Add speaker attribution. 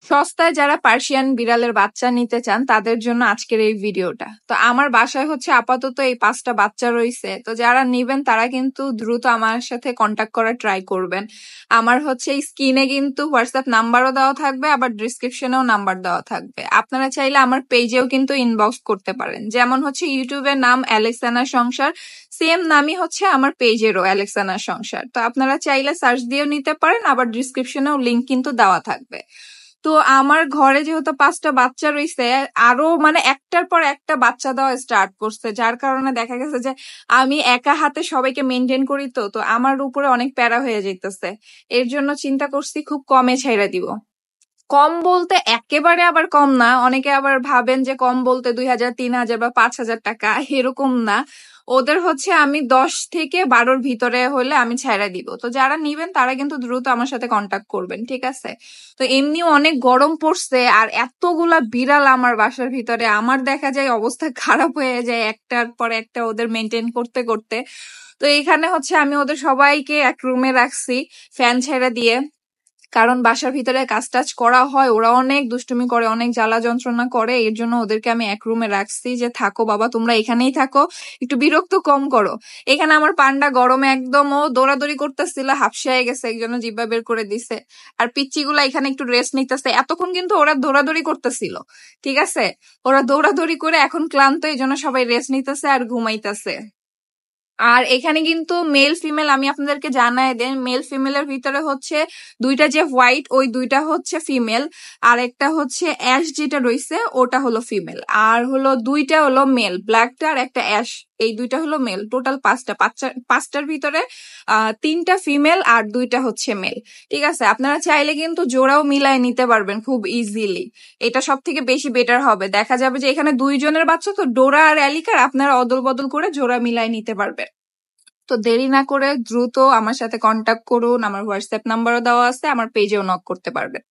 Speaker 1: সস্তায় যারা পার্সিয়ান বিড়ালের বাচ্চা নিতে চান তাদের জন্য আজকের এই ভিডিওটা। তো আমার বাসায় হচ্ছে আপাতত এই 5টা বাচ্চা রয়েছে। তো যারা নিবেন তারা কিন্তু দ্রুত আমার সাথে কন্ট্যাক্ট করার ট্রাই করবেন। আমার হচ্ছে এই স্ক্রিনে কিন্তু হোয়াটসঅ্যাপ নাম্বারও দেওয়া থাকবে, আবার ডিসক্রিপশনেও নাম্বার দেওয়া থাকবে। আপনারা চাইলে আমার পেজেও কিন্তু ইনবক্স করতে পারেন। যেমন হচ্ছে ইউটিউবের নাম অ্যালেক্সানা সংসার, সেম নামই হচ্ছে আমার পেজেরও অ্যালেক্সানা সংসার। তো আপনারা চাইলে সার্চ দিয়েও নিতে পারেন, আবার ডিসক্রিপশনেও লিঙ্ক কিন্তু দেওয়া থাকবে। তো আমার ঘরে যেহেতু 5টা বাচ্চা রয়েছে, আরো মানে একটার পর একটা বাচ্চা দেওয়া স্টার্ট করছে, যার কারণে দেখা গেছে যে আমি একা হাতে সবাইকে মেনটেন করি। তো আমার উপরে অনেক প্যারা হয়ে যাইতেছে। এর জন্য চিন্তা করছি খুব কমে ছাইড়া দিব। কম বলতে একেবারে আবার কম না, অনেকে আবার ভাবেন যে কম বলতে 2000, 3000 বা 5000 টাকা, এরকম না। ওদের হচ্ছে আমি 10 থেকে 12-র ভিতরে হলে আমি ছাইড়া দিব। তো যারা নিবেন তারা কিন্তু দ্রুত আমার সাথে কন্ট্যাক্ট করবেন, ঠিক আছে? তো এমনিও অনেক গরম পড়ছে, আর এতগুলা বিড়াল আমার বাসার ভিতরে, আমার দেখা যায় অবস্থা খারাপ হয়ে যায় একটার পর একটা ওদের মেনটেন করতে করতে। তো এখানে হচ্ছে আমি ওদের সবাইকে এক রুমে রাখছি ফ্যান ছেড়ে দিয়ে, কারণ বাসার ভিতরে কাজ টাজ করা হয়, ওরা অনেক দুষ্টুমি করে, অনেক জ্বালা যন্ত্রণা করে। এর জন্য ওদেরকে আমি এক রুমে রাখছি যে থাকো বাবা, তোমরা এখানেই থাকো, একটু বিরক্ত কম করো। এখানে আমার পান্ডা গরমে একদম ও দৌড়াদৌড়ি করতেছিল, হাফসায় গেছে, একজন্য জিব্বা বের করে দিছে। আর পিচ্চিগুলা এখানে একটু রেস্ট নিতেছে। এতক্ষণ কিন্তু ওরা দৌড়াদৌড়ি করতেছিল, ঠিক আছে? ওরা দৌড়াদৌড়ি করে এখন ক্লান্ত, এই জন্য সবাই রেস্ট নিতেছে আর ঘুমাইতেছে। আর এখানে কিন্তু মেল ফিমেল আমি আপনাদেরকে জানাই দেন, মেল ফিমেলের ভিতরে হচ্ছে দুইটা যে হোয়াইট, ওই দুইটা হচ্ছে ফিমেল, আর একটা হচ্ছে অ্যাশ যেটা রয়েছে ওটা হলো ফিমেল, আর হলো দুইটা হলো মেল, ব্ল্যাকটা আর একটা অ্যাশ, এই দুইটা হলো মেল। টোটাল 5টা, পাঁচটার ভিতরে 3টা ফিমেল আর 2টা হচ্ছে মেল, ঠিক আছে? আপনারা চাইলে কিন্তু জোড়াও মিলায় নিতে পারবেন খুব ইজিলি। এটা সব থেকে বেশি বেটার হবে। দেখা যাবে যে এখানে 2 জনের বাচ্চা, তো ডোরা আর অ্যালিকার আপনারা অদল বদল করে জোড়া মিলায় নিতে পারবেন। তো দেরি না করে দ্রুত আমার সাথে কন্ট্যাক্ট করুন। আমার হোয়াটসঅ্যাপ নাম্বারও দেওয়া আছে, আমার পেজেও নক করতে পারবেন।